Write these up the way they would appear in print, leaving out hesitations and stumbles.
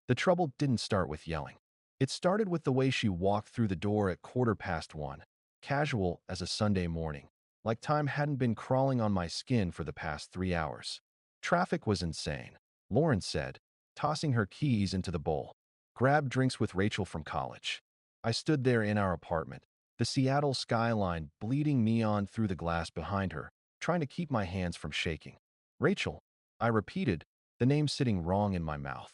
The trouble didn't start with yelling. It started with the way she walked through the door at 1:15, casual as a Sunday morning, like time hadn't been crawling on my skin for the past 3 hours. Traffic was insane, Lauren said, tossing her keys into the bowl. Grab drinks with Rachel from college. I stood there in our apartment, the Seattle skyline bleeding neon through the glass behind her, trying to keep my hands from shaking. Rachel, I repeated, the name sitting wrong in my mouth.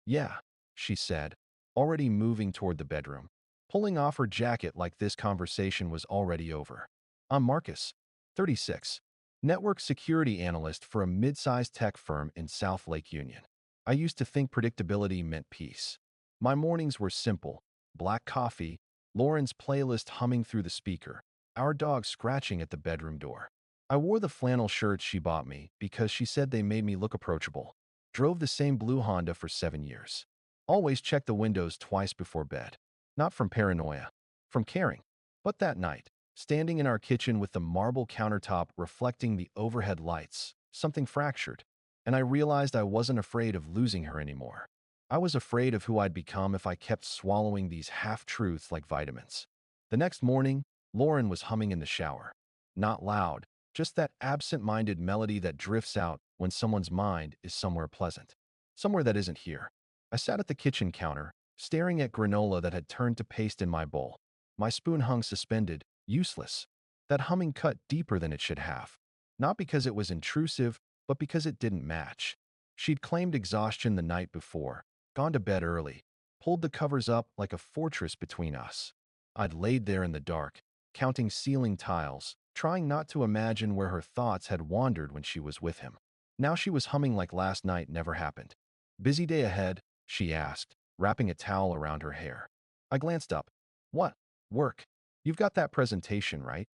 Yeah, she said, already moving toward the bedroom, pulling off her jacket like this conversation was already over. I'm Marcus, 36, network security analyst for a mid-sized tech firm in South Lake Union. I used to think predictability meant peace. My mornings were simple: black coffee, Lauren's playlist humming through the speaker, our dog scratching at the bedroom door. I wore the flannel shirts she bought me because she said they made me look approachable. Drove the same blue Honda for 7 years. Always checked the windows twice before bed. Not from paranoia, from caring. But that night, standing in our kitchen with the marble countertop reflecting the overhead lights, something fractured, and I realized I wasn't afraid of losing her anymore. I was afraid of who I'd become if I kept swallowing these half-truths like vitamins. The next morning, Lauren was humming in the shower. Not loud, just that absent-minded melody that drifts out when someone's mind is somewhere pleasant. Somewhere that isn't here. I sat at the kitchen counter, staring at granola that had turned to paste in my bowl. My spoon hung suspended, useless. That humming cut deeper than it should have. Not because it was intrusive, but because it didn't match. She'd claimed exhaustion the night before, gone to bed early, pulled the covers up like a fortress between us. I'd laid there in the dark, counting ceiling tiles, trying not to imagine where her thoughts had wandered when she was with him. Now she was humming like last night never happened. Busy day ahead, she asked, wrapping a towel around her hair. I glanced up. What? Work. You've got that presentation, right?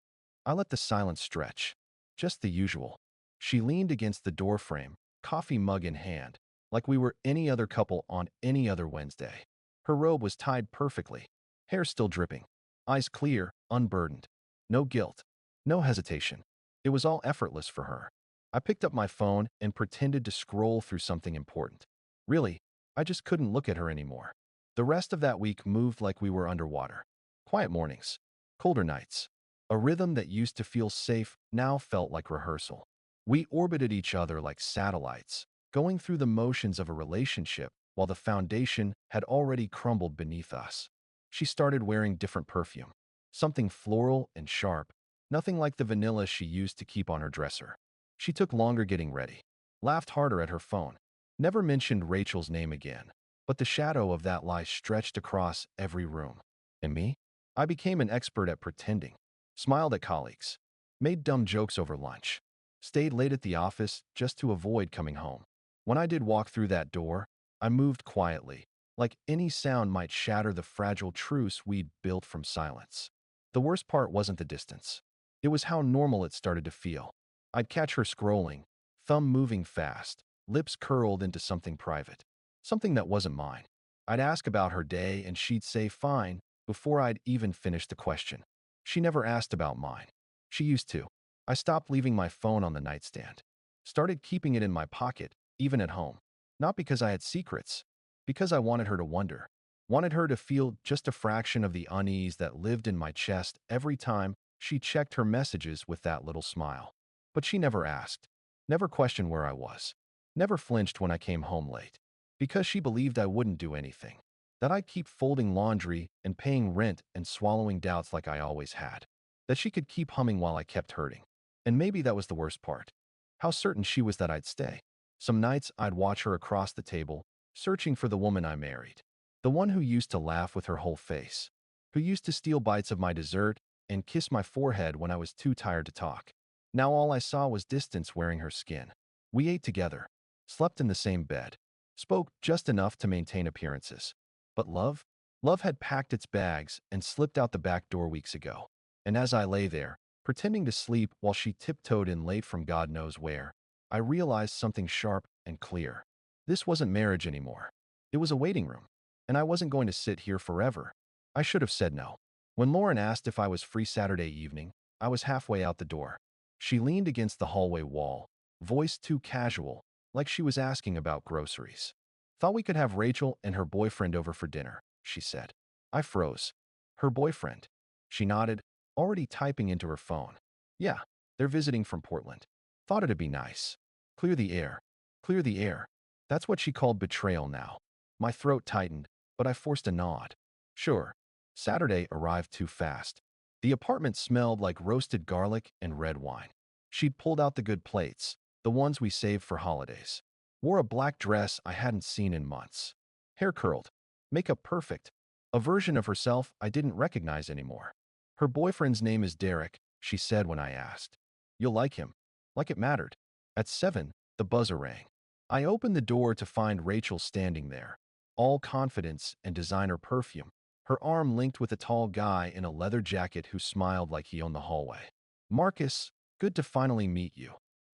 I let the silence stretch. Just the usual. She leaned against the doorframe, coffee mug in hand, like we were any other couple on any other Wednesday. Her robe was tied perfectly, hair still dripping, eyes clear, unburdened. No guilt, no hesitation. It was all effortless for her. I picked up my phone and pretended to scroll through something important. Really, I just couldn't look at her anymore. The rest of that week moved like we were underwater. Quiet mornings, colder nights. A rhythm that used to feel safe now felt like rehearsal. We orbited each other like satellites, going through the motions of a relationship while the foundation had already crumbled beneath us. She started wearing different perfume, something floral and sharp, nothing like the vanilla she used to keep on her dresser. She took longer getting ready, laughed harder at her phone, never mentioned Rachel's name again, but the shadow of that lie stretched across every room. And me? I became an expert at pretending, smiled at colleagues, made dumb jokes over lunch, stayed late at the office just to avoid coming home. When I did walk through that door, I moved quietly, like any sound might shatter the fragile truce we'd built from silence. The worst part wasn't the distance. It was how normal it started to feel. I'd catch her scrolling, thumb moving fast, lips curled into something private, something that wasn't mine. I'd ask about her day and she'd say fine before I'd even finish the question. She never asked about mine. She used to. I stopped leaving my phone on the nightstand. Started keeping it in my pocket, even at home. Not because I had secrets, because I wanted her to wonder. Wanted her to feel just a fraction of the unease that lived in my chest every time she checked her messages with that little smile. But she never asked, never questioned where I was, never flinched when I came home late, because she believed I wouldn't do anything, that I'd keep folding laundry and paying rent and swallowing doubts like I always had, that she could keep humming while I kept hurting. And maybe that was the worst part. How certain she was that I'd stay. Some nights I'd watch her across the table, searching for the woman I married, the one who used to laugh with her whole face, who used to steal bites of my dessert and kiss my forehead when I was too tired to talk. Now all I saw was distance wearing her skin. We ate together, slept in the same bed, spoke just enough to maintain appearances. But love? Love had packed its bags and slipped out the back door weeks ago. And as I lay there, pretending to sleep while she tiptoed in late from God knows where, I realized something sharp and clear. This wasn't marriage anymore. It was a waiting room. And I wasn't going to sit here forever. I should have said no. When Lauren asked if I was free Saturday evening, I was halfway out the door. She leaned against the hallway wall, voice too casual, like she was asking about groceries. Thought we could have Rachel and her boyfriend over for dinner, she said. I froze. Her boyfriend. She nodded, already typing into her phone. Yeah, they're visiting from Portland. Thought it'd be nice. Clear the air. Clear the air. That's what she called betrayal now. My throat tightened, but I forced a nod. Sure. Saturday arrived too fast. The apartment smelled like roasted garlic and red wine. She'd pulled out the good plates, the ones we saved for holidays. Wore a black dress I hadn't seen in months. Hair curled. Makeup perfect. A version of herself I didn't recognize anymore. Her boyfriend's name is Derek, she said when I asked. You'll like him. Like it mattered. At 7, the buzzer rang. I opened the door to find Rachel standing there, all confidence and designer perfume, her arm linked with a tall guy in a leather jacket who smiled like he owned the hallway. Marcus, good to finally meet you,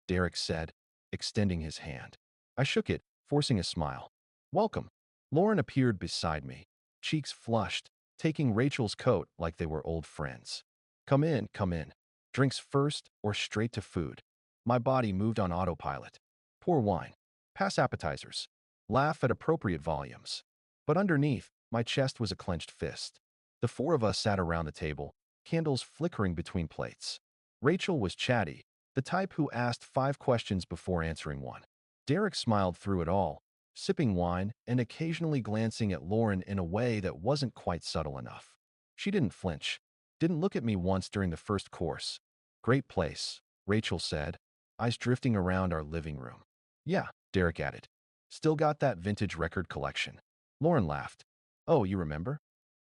Derek said, extending his hand. I shook it, forcing a smile. Welcome. Lauren appeared beside me, cheeks flushed, taking Rachel's coat like they were old friends. Come in, come in. Drinks first or straight to food? My body moved on autopilot. Pour wine. Pass appetizers. Laugh at appropriate volumes. But underneath, my chest was a clenched fist. The four of us sat around the table, candles flickering between plates. Rachel was chatty, the type who asked 5 questions before answering one. Derek smiled through it all, sipping wine and occasionally glancing at Lauren in a way that wasn't quite subtle enough. She didn't flinch, didn't look at me once during the first course. Great place, Rachel said, eyes drifting around our living room. Yeah, Derek added. Still got that vintage record collection. Lauren laughed. Oh, you remember?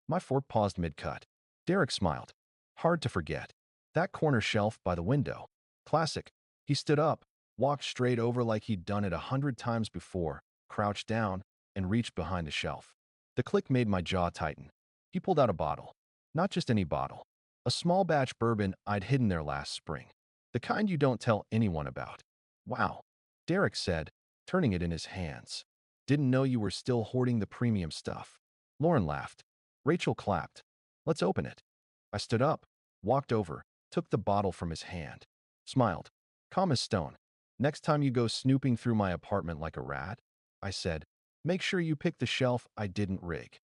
My fork paused mid-cut. Derek smiled. Hard to forget. That corner shelf by the window. Classic. He stood up, walked straight over like he'd done it 100 times before, crouched down, and reached behind the shelf. The click made my jaw tighten. He pulled out a bottle. Not just any bottle. A small batch bourbon I'd hidden there last spring. The kind you don't tell anyone about. Wow, Derek said, turning it in his hands. Didn't know you were still hoarding the premium stuff. Lauren laughed. Rachel clapped. Let's open it. I stood up, walked over, took the bottle from his hand. Smiled. Calm as stone. Next time you go snooping through my apartment like a rat, I said, make sure you pick the shelf I didn't rig.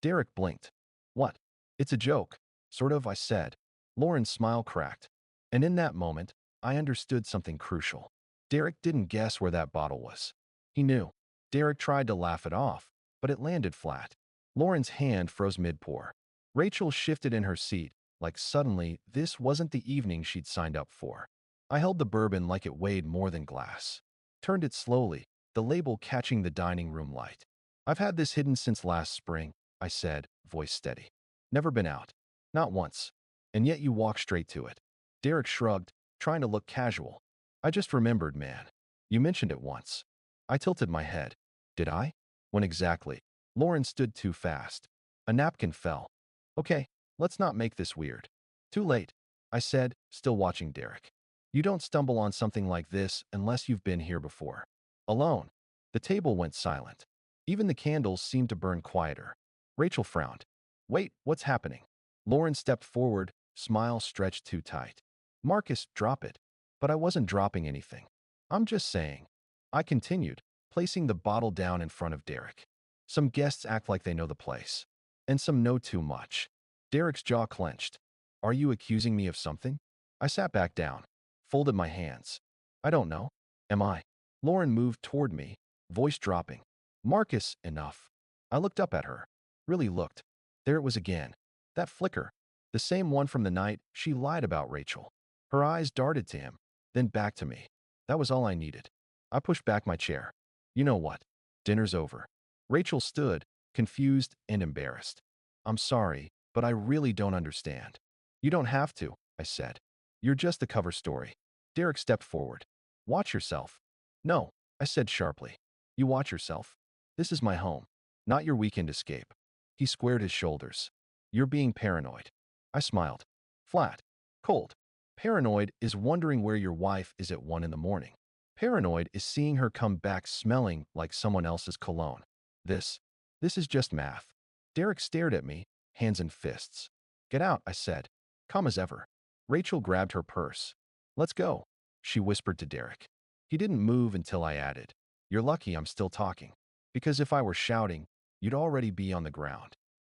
Derek blinked. What? It's a joke. Sort of, I said. Lauren's smile cracked. And in that moment, I understood something crucial. Derek didn't guess where that bottle was. He knew. Derek tried to laugh it off, but it landed flat. Lauren's hand froze mid-pour. Rachel shifted in her seat, like suddenly this wasn't the evening she'd signed up for. I held the bourbon like it weighed more than glass. Turned it slowly, the label catching the dining room light. I've had this hidden since last spring, I said, voice steady. Never been out. Not once. And yet you walk straight to it. Derek shrugged, trying to look casual. I just remembered, man. You mentioned it once. I tilted my head. Did I? When exactly? Lauren stood too fast. A napkin fell. Okay, let's not make this weird. Too late, I said, still watching Derek. You don't stumble on something like this unless you've been here before. Alone. The table went silent. Even the candles seemed to burn quieter. Rachel frowned. Wait, what's happening? Lauren stepped forward, smile stretched too tight. Marcus, drop it. But I wasn't dropping anything. I'm just saying. I continued, placing the bottle down in front of Derek. Some guests act like they know the place. And some know too much. Derek's jaw clenched. Are you accusing me of something? I sat back down, folded my hands. I don't know. Am I? Lauren moved toward me, voice dropping. Marcus, enough. I looked up at her. Really looked. There it was again. That flicker. The same one from the night she lied about Rachel. Her eyes darted to him, then back to me. That was all I needed. I pushed back my chair. You know what? Dinner's over. Rachel stood, confused and embarrassed. I'm sorry, but I really don't understand. You don't have to, I said. You're just the cover story. Derek stepped forward. Watch yourself. No, I said sharply. You watch yourself. This is my home, not your weekend escape. He squared his shoulders. You're being paranoid. I smiled. Flat. Cold. Paranoid is wondering where your wife is at 1 in the morning. Paranoid is seeing her come back smelling like someone else's cologne. This is just math. Derek stared at me, hands in fists. Get out, I said. Calm as ever. Rachel grabbed her purse. Let's go, she whispered to Derek. He didn't move until I added. You're lucky I'm still talking. Because if I were shouting, you'd already be on the ground.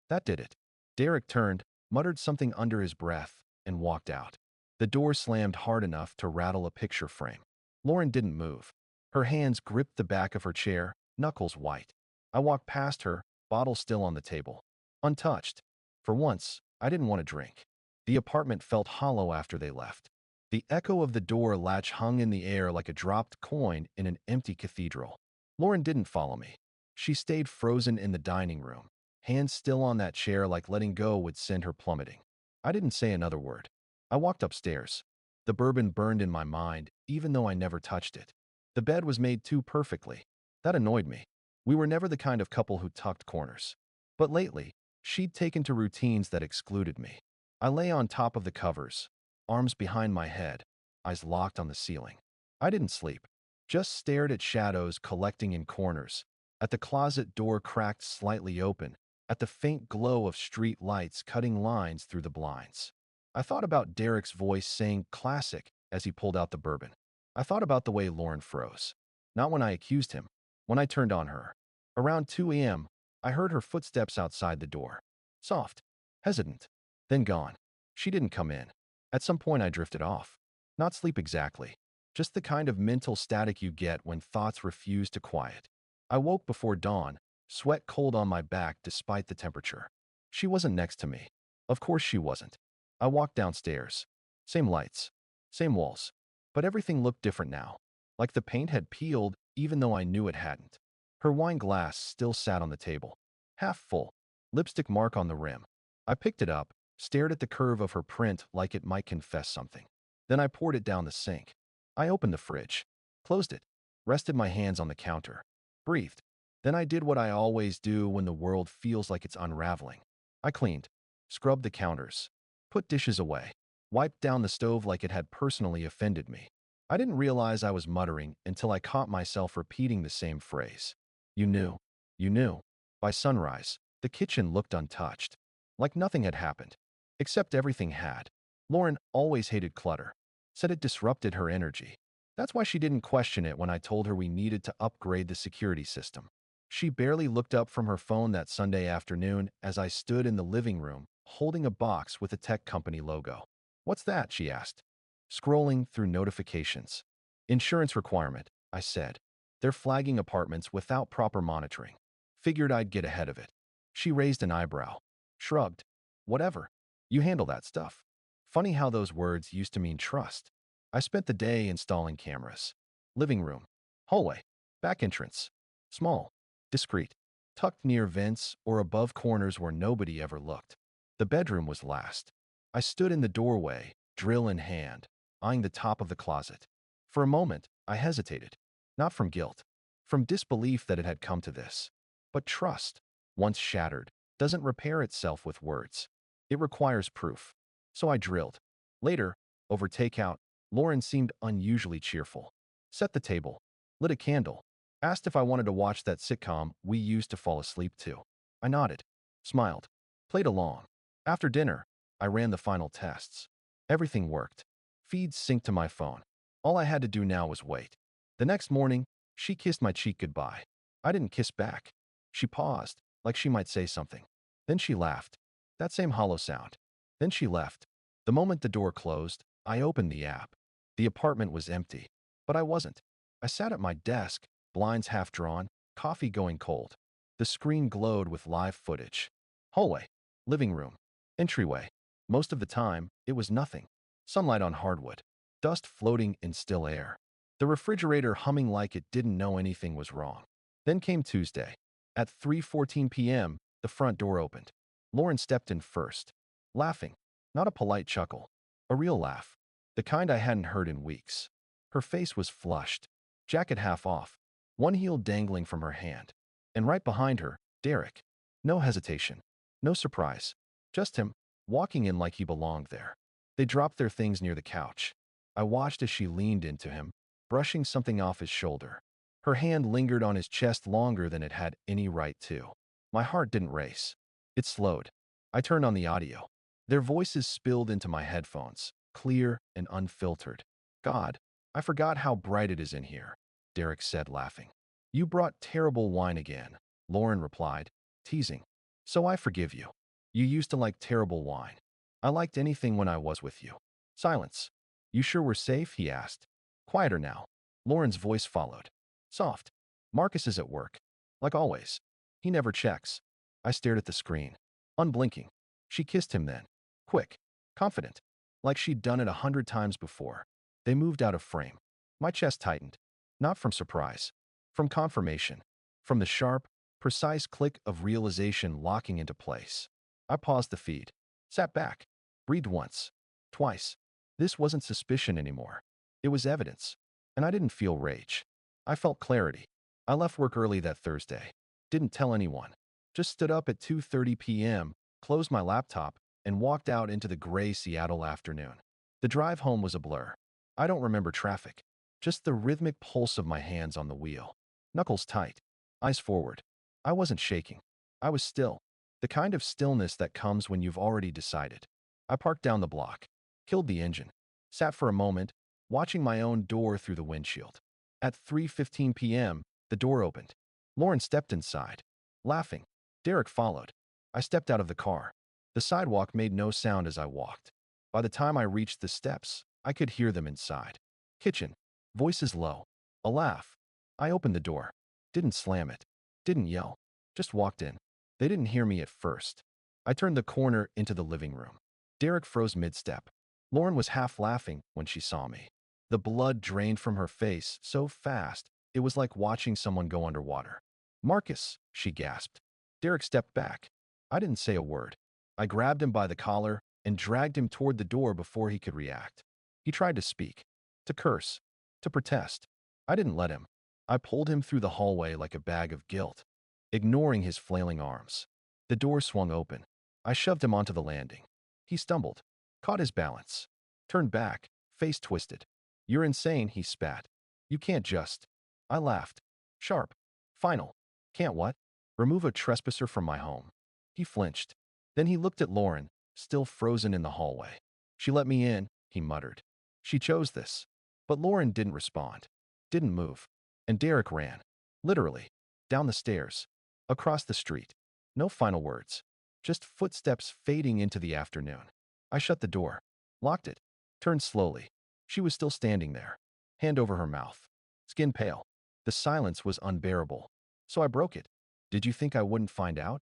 That did it. Derek turned, muttered something under his breath, and walked out. The door slammed hard enough to rattle a picture frame. Lauren didn't move. Her hands gripped the back of her chair, knuckles white. I walked past her, bottle still on the table. Untouched. For once, I didn't want to drink. The apartment felt hollow after they left. The echo of the door latch hung in the air like a dropped coin in an empty cathedral. Lauren didn't follow me. She stayed frozen in the dining room, hands still on that chair like letting go would send her plummeting. I didn't say another word. I walked upstairs. The bourbon burned in my mind, even though I never touched it. The bed was made too perfectly. That annoyed me. We were never the kind of couple who tucked corners. But lately, she'd taken to routines that excluded me. I lay on top of the covers, arms behind my head, eyes locked on the ceiling. I didn't sleep, just stared at shadows collecting in corners, at the closet door cracked slightly open, at the faint glow of street lights cutting lines through the blinds. I thought about Derek's voice saying classic as he pulled out the bourbon. I thought about the way Lauren froze. Not when I accused him, when I turned on her. Around 2 a.m., I heard her footsteps outside the door. Soft, hesitant, then gone. She didn't come in. At some point I drifted off. Not sleep exactly, just the kind of mental static you get when thoughts refuse to quiet. I woke before dawn, sweat cold on my back despite the temperature. She wasn't next to me. Of course she wasn't. I walked downstairs. Same lights, same walls. But everything looked different now. Like the paint had peeled even though I knew it hadn't. Her wine glass still sat on the table, half full, lipstick mark on the rim. I picked it up, stared at the curve of her print like it might confess something. Then I poured it down the sink. I opened the fridge, closed it, rested my hands on the counter, breathed. Then I did what I always do when the world feels like it's unraveling. I cleaned, scrubbed the counters, put dishes away, wiped down the stove like it had personally offended me. I didn't realize I was muttering until I caught myself repeating the same phrase. You knew. You knew. By sunrise, the kitchen looked untouched, like nothing had happened. Except everything had. Lauren always hated clutter, said it disrupted her energy. That's why she didn't question it when I told her we needed to upgrade the security system. She barely looked up from her phone that Sunday afternoon as I stood in the living room, holding a box with a tech company logo. What's that? She asked, scrolling through notifications. Insurance requirement, I said. They're flagging apartments without proper monitoring. Figured I'd get ahead of it. She raised an eyebrow, shrugged. Whatever. You handle that stuff. Funny how those words used to mean trust. I spent the day installing cameras. Living room, hallway, back entrance. Small, discreet, tucked near vents or above corners where nobody ever looked. The bedroom was last. I stood in the doorway, drill in hand, eyeing the top of the closet. For a moment, I hesitated. Not from guilt, from disbelief that it had come to this. But trust, once shattered, doesn't repair itself with words. It requires proof. So I drilled. Later, over takeout, Lauren seemed unusually cheerful. Set the table, lit a candle, asked if I wanted to watch that sitcom we used to fall asleep to. I nodded, smiled, played along. After dinner, I ran the final tests. Everything worked. Feeds synced to my phone. All I had to do now was wait. The next morning, she kissed my cheek goodbye. I didn't kiss back. She paused, like she might say something. Then she laughed. That same hollow sound. Then she left. The moment the door closed, I opened the app. The apartment was empty. But I wasn't. I sat at my desk, blinds half drawn, coffee going cold. The screen glowed with live footage. Hallway, living room, entryway. Most of the time, it was nothing. Sunlight on hardwood, dust floating in still air. The refrigerator humming like it didn't know anything was wrong. Then came Tuesday. At 3:14 p.m., the front door opened. Lauren stepped in first, laughing. Not a polite chuckle, a real laugh, the kind I hadn't heard in weeks. Her face was flushed, jacket half off, one heel dangling from her hand. And right behind her, Derek. No hesitation, no surprise, just him, walking in like he belonged there. They dropped their things near the couch. I watched as she leaned into him, brushing something off his shoulder. Her hand lingered on his chest longer than it had any right to. My heart didn't race. It slowed. I turned on the audio. Their voices spilled into my headphones, clear and unfiltered. God, I forgot how bright it is in here, Derek said, laughing. You brought terrible wine again, Lauren replied, teasing. So I forgive you. You used to like terrible wine. I liked anything when I was with you. Silence. You sure we're safe? He asked. Quieter now. Lauren's voice followed. Soft. Marcus is at work. Like always. He never checks. I stared at the screen. Unblinking. She kissed him then. Quick. Confident. Like she'd done it 100 times before. They moved out of frame. My chest tightened. Not from surprise. From confirmation. From the sharp, precise click of realization locking into place. I paused the feed. Sat back. Breathed once. Twice. This wasn't suspicion anymore. It was evidence. And I didn't feel rage. I felt clarity. I left work early that Thursday. Didn't tell anyone. Just stood up at 2:30 p.m., closed my laptop, and walked out into the gray Seattle afternoon. The drive home was a blur. I don't remember traffic. Just the rhythmic pulse of my hands on the wheel. Knuckles tight. Eyes forward. I wasn't shaking. I was still. The kind of stillness that comes when you've already decided. I parked down the block. Killed the engine. Sat for a moment, watching my own door through the windshield. At 3:15 p.m., the door opened. Lauren stepped inside. Laughing. Derek followed. I stepped out of the car. The sidewalk made no sound as I walked. By the time I reached the steps, I could hear them inside. Kitchen. Voices low. A laugh. I opened the door. Didn't slam it. Didn't yell. Just walked in. They didn't hear me at first. I turned the corner into the living room. Derek froze mid-step. Lauren was half laughing when she saw me. The blood drained from her face so fast, it was like watching someone go underwater. Marcus, she gasped. Derek stepped back. I didn't say a word. I grabbed him by the collar and dragged him toward the door before he could react. He tried to speak, to curse, to protest. I didn't let him. I pulled him through the hallway like a bag of guilt, ignoring his flailing arms. The door swung open. I shoved him onto the landing. He stumbled, caught his balance, turned back, face twisted. You're insane, he spat. You can't just. I laughed. Sharp. Final. Can't what? Remove a trespasser from my home. He flinched. Then he looked at Lauren, still frozen in the hallway. She let me in, he muttered. She chose this. But Lauren didn't respond. Didn't move. And Derek ran. Literally. Down the stairs. Across the street. No final words. Just footsteps fading into the afternoon. I shut the door. Locked it. Turned slowly. She was still standing there. Hand over her mouth. Skin pale. The silence was unbearable. So I broke it. Did you think I wouldn't find out?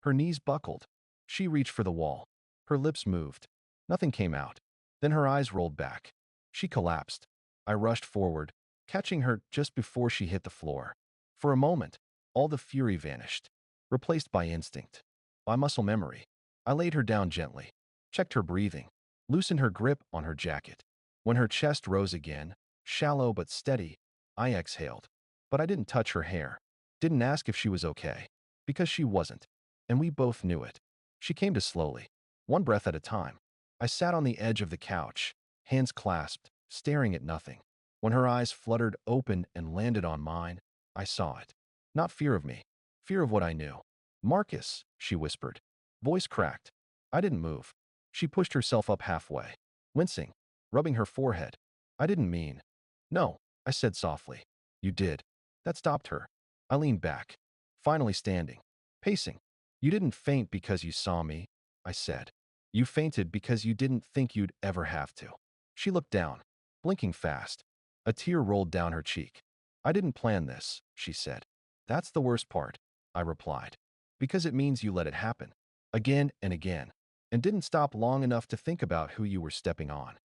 Her knees buckled. She reached for the wall. Her lips moved. Nothing came out. Then her eyes rolled back. She collapsed. I rushed forward, catching her just before she hit the floor. For a moment, all the fury vanished, replaced by instinct, by muscle memory. I laid her down gently, checked her breathing, loosened her grip on her jacket. When her chest rose again, shallow but steady, I exhaled. But I didn't touch her hair, didn't ask if she was okay, because she wasn't, and we both knew it. She came to slowly, one breath at a time. I sat on the edge of the couch, hands clasped, staring at nothing. When her eyes fluttered open and landed on mine, I saw it. Not fear of me, fear of what I knew. Marcus, she whispered. Voice cracked. I didn't move. She pushed herself up halfway, wincing, rubbing her forehead. I didn't mean. No, I said softly. You did. That stopped her. I leaned back, finally standing, pacing. You didn't faint because you saw me, I said. You fainted because you didn't think you'd ever have to. She looked down, blinking fast. A tear rolled down her cheek. I didn't plan this, she said. That's the worst part, I replied. Because it means you let it happen. Again and again. And didn't stop long enough to think about who you were stepping on.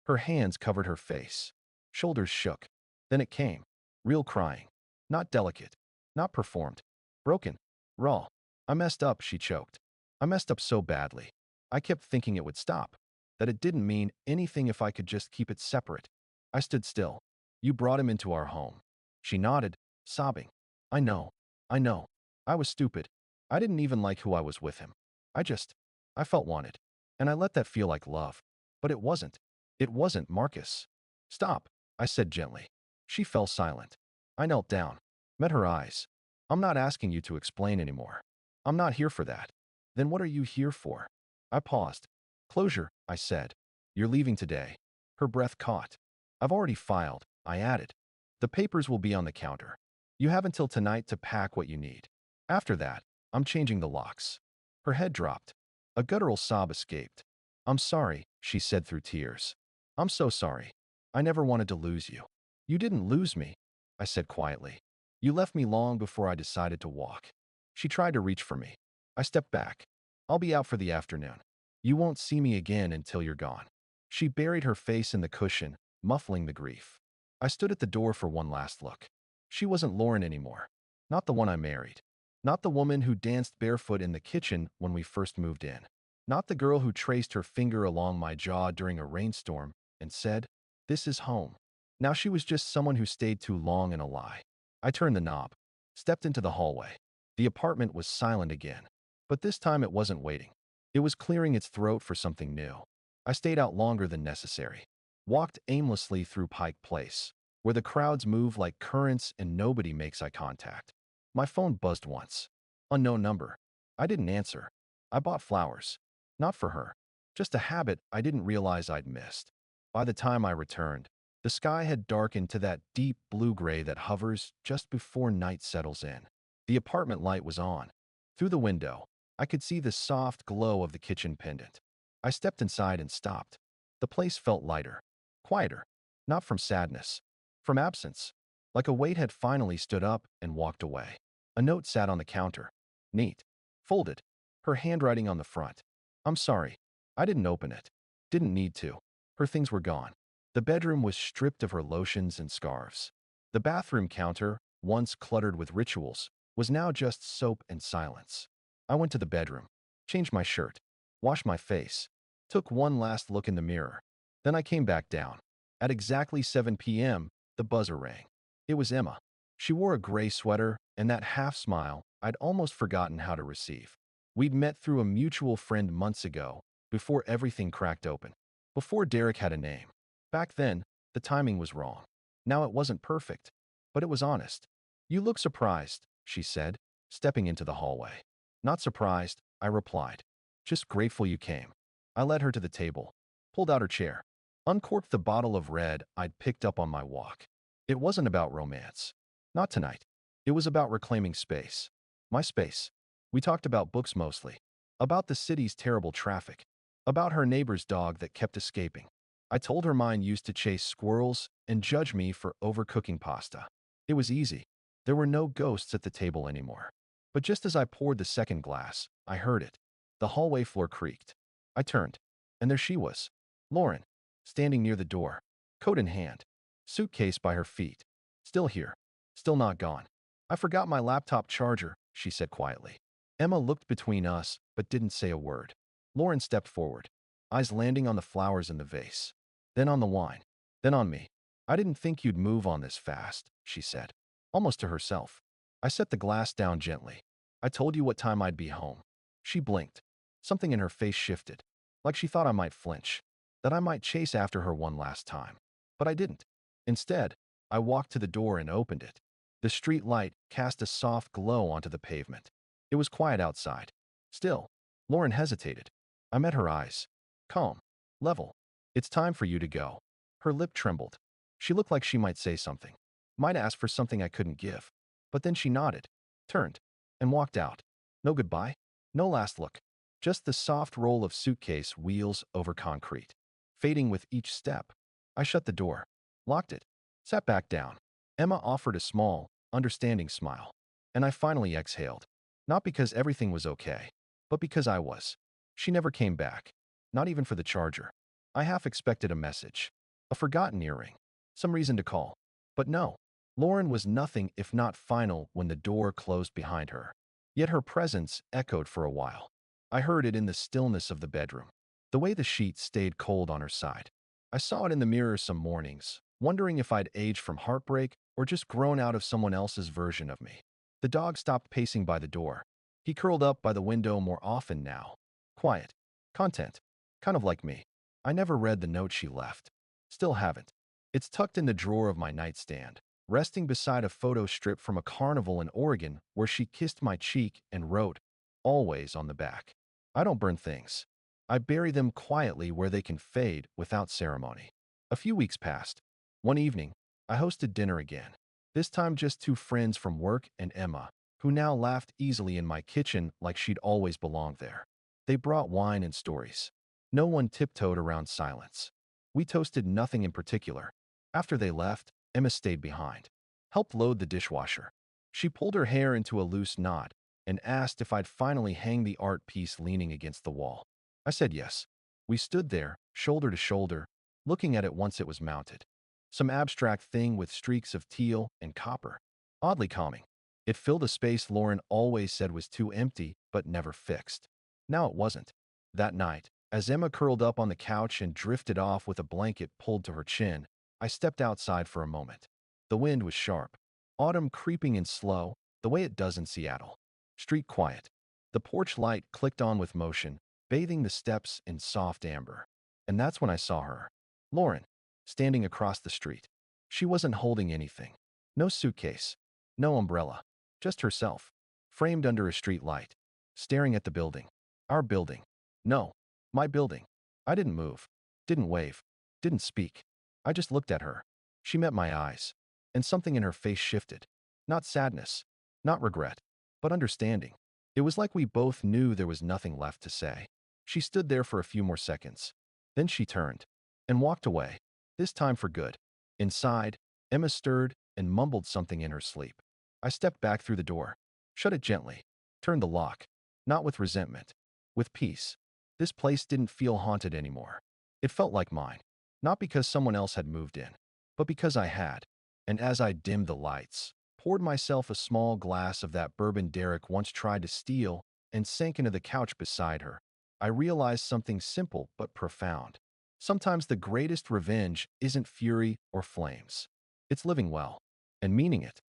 Her hands covered her face. Shoulders shook. Then it came. Real crying. Not delicate. Not performed. Broken. Raw. I messed up, she choked. I messed up so badly. I kept thinking it would stop. That it didn't mean anything if I could just keep it separate. I stood still. You brought him into our home. She nodded, sobbing. I know. I know. I was stupid. I didn't even like who I was with him. I felt wanted. And I let that feel like love. But it wasn't. It wasn't, Marcus. Stop, I said gently. She fell silent. I knelt down, met her eyes. I'm not asking you to explain anymore. I'm not here for that. Then what are you here for? I paused. Closure, I said. You're leaving today. Her breath caught. I've already filed, I added. The papers will be on the counter. You have until tonight to pack what you need. After that, I'm changing the locks." Her head dropped. A guttural sob escaped. "I'm sorry," she said through tears. "I'm so sorry. I never wanted to lose you." "You didn't lose me," I said quietly. "You left me long before I decided to walk." She tried to reach for me. I stepped back. "I'll be out for the afternoon. You won't see me again until you're gone." She buried her face in the cushion, muffling the grief. I stood at the door for one last look. She wasn't Lauren anymore. Not the one I married. Not the woman who danced barefoot in the kitchen when we first moved in. Not the girl who traced her finger along my jaw during a rainstorm and said, "This is home." Now she was just someone who stayed too long in a lie. I turned the knob, stepped into the hallway. The apartment was silent again. But this time it wasn't waiting. It was clearing its throat for something new. I stayed out longer than necessary. Walked aimlessly through Pike Place, where the crowds move like currents and nobody makes eye contact. My phone buzzed once. Unknown number. I didn't answer. I bought flowers. Not for her. Just a habit I didn't realize I'd missed. By the time I returned, the sky had darkened to that deep blue-gray that hovers just before night settles in. The apartment light was on. Through the window, I could see the soft glow of the kitchen pendant. I stepped inside and stopped. The place felt lighter, quieter, not from sadness, from absence, like a weight had finally stood up and walked away. A note sat on the counter, neat, folded, her handwriting on the front. "I'm sorry. I didn't open it. Didn't need to." Her things were gone. The bedroom was stripped of her lotions and scarves. The bathroom counter, once cluttered with rituals, was now just soap and silence. I went to the bedroom, changed my shirt, washed my face, took one last look in the mirror. Then I came back down. At exactly 7 p.m., the buzzer rang. It was Emma. She wore a gray sweater and that half smile I'd almost forgotten how to receive. We'd met through a mutual friend months ago, before everything cracked open, before Derek had a name. Back then, the timing was wrong. Now it wasn't perfect, but it was honest. "You look surprised," she said, stepping into the hallway. "Not surprised," I replied. "Just grateful you came." I led her to the table, pulled out her chair, uncorked the bottle of red I'd picked up on my walk. It wasn't about romance. Not tonight. It was about reclaiming space. My space. We talked about books mostly. About the city's terrible traffic. About her neighbor's dog that kept escaping. I told her mine used to chase squirrels and judge me for overcooking pasta. It was easy. There were no ghosts at the table anymore. But just as I poured the second glass, I heard it. The hallway floor creaked. I turned, and there she was, Lauren, standing near the door, coat in hand, suitcase by her feet. "Still here. Still not gone." "I forgot my laptop charger," she said quietly. Emma looked between us, but didn't say a word. Lauren stepped forward, eyes landing on the flowers in the vase, then on the wine, then on me. "I didn't think you'd move on this fast," she said, almost to herself. I set the glass down gently. "I told you what time I'd be home." She blinked. Something in her face shifted, like she thought I might flinch, that I might chase after her one last time. But I didn't. Instead, I walked to the door and opened it. The street light cast a soft glow onto the pavement. It was quiet outside. Still, Lauren hesitated. I met her eyes. Calm. Level. "It's time for you to go." Her lip trembled. She looked like she might say something. Might ask for something I couldn't give. But then she nodded, turned, and walked out. No goodbye. No last look. Just the soft roll of suitcase wheels over concrete, fading with each step. I shut the door, locked it, sat back down. Emma offered a small, understanding smile, and I finally exhaled. Not because everything was okay, but because I was. She never came back, not even for the charger. I half expected a message, a forgotten earring, some reason to call. But no, Lauren was nothing if not final when the door closed behind her. Yet her presence echoed for a while. I heard it in the stillness of the bedroom, the way the sheets stayed cold on her side. I saw it in the mirror some mornings, wondering if I'd aged from heartbreak or just grown out of someone else's version of me. The dog stopped pacing by the door. He curled up by the window more often now. Quiet. Content. Kind of like me. I never read the note she left. Still haven't. It's tucked in the drawer of my nightstand, resting beside a photo strip from a carnival in Oregon where she kissed my cheek and wrote, "Always," on the back. I don't burn things. I bury them quietly where they can fade without ceremony. A few weeks passed. One evening, I hosted dinner again. This time just two friends from work and Emma, who now laughed easily in my kitchen like she'd always belonged there. They brought wine and stories. No one tiptoed around silence. We toasted nothing in particular. After they left, Emma stayed behind, helped load the dishwasher. She pulled her hair into a loose knot and asked if I'd finally hang the art piece leaning against the wall. I said yes. We stood there, shoulder to shoulder, looking at it once it was mounted. Some abstract thing with streaks of teal and copper. Oddly calming. It filled a space Lauren always said was too empty but never fixed. Now it wasn't. That night, as Emma curled up on the couch and drifted off with a blanket pulled to her chin, I stepped outside for a moment. The wind was sharp. Autumn creeping in slow, the way it does in Seattle. Street quiet. The porch light clicked on with motion, bathing the steps in soft amber. And that's when I saw her. Lauren, standing across the street. She wasn't holding anything. No suitcase. No umbrella. Just herself. Framed under a street light. Staring at the building. Our building. No. My building. I didn't move. Didn't wave. Didn't speak. I just looked at her. She met my eyes. And something in her face shifted. Not sadness. Not regret. But understanding. It was like we both knew there was nothing left to say. She stood there for a few more seconds. Then she turned. And walked away. This time for good. Inside, Emma stirred and mumbled something in her sleep. I stepped back through the door. Shut it gently. Turned the lock. Not with resentment. With peace. This place didn't feel haunted anymore. It felt like mine. Not because someone else had moved in, but because I had. And as I dimmed the lights, poured myself a small glass of that bourbon Derek once tried to steal, and sank into the couch beside her, I realized something simple but profound. Sometimes the greatest revenge isn't fury or flames. It's living well and meaning it.